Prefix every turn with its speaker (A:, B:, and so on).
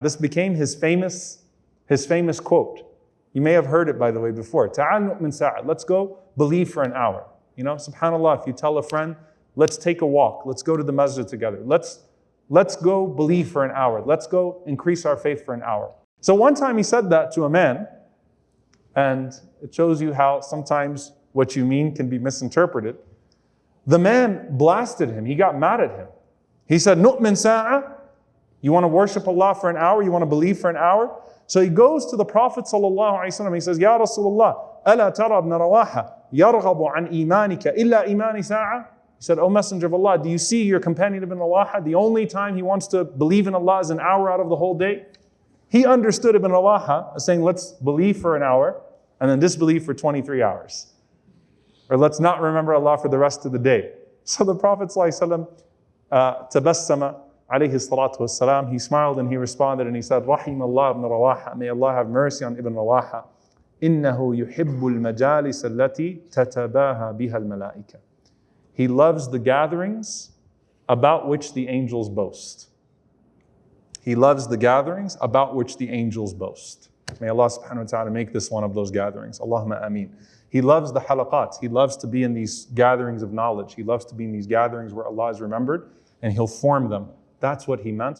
A: This became his famous quote. You may have heard it, by the way, before. Ta'al nu'min sa'a. Let's go believe for an hour. You know, subhanAllah, if you tell a friend, let's take a walk. Let's go to the masjid together. Let's go believe for an hour. Let's go increase our faith for an hour. So one time he said that to a man, and it shows you how sometimes what you mean can be misinterpreted. The man blasted him. He got mad at him. He said, Nu'min sa'a? You want to worship Allah for an hour? You want to believe for an hour? So he goes to the Prophet ﷺ. He says, Ya Rasulullah, أَلَا تَرَى ابْنَ رَوَاحَ يَرْغَبُ عَنْ إِيمَانِكَ إِلَّا إِيمَانِ سَاعَةٍ. He said, O Messenger of Allah, do you see your companion Ibn Rawaha? The only time he wants to believe in Allah is an hour out of the whole day. He understood Ibn Rawaha as saying, let's believe for an hour and then disbelieve for 23 hours. Or let's not remember Allah for the rest of the day. So the Prophet ﷺ, tabassama alayhi salatu wassalam, he smiled and he responded and he said, Rahim Allah ibn Rawaha, may Allah have mercy on Ibn Rawaha. Innahu yuhibbul majalis allati tatabaha biha al-malaika. He loves the gatherings about which the angels boast. He loves the gatherings about which the angels boast. May Allah subhanahu wa ta'ala make this one of those gatherings. Allahumma ameen. He loves the halaqat. He loves to be in these gatherings of knowledge. He loves to be in these gatherings where Allah is remembered, and He'll form them. That's what he meant.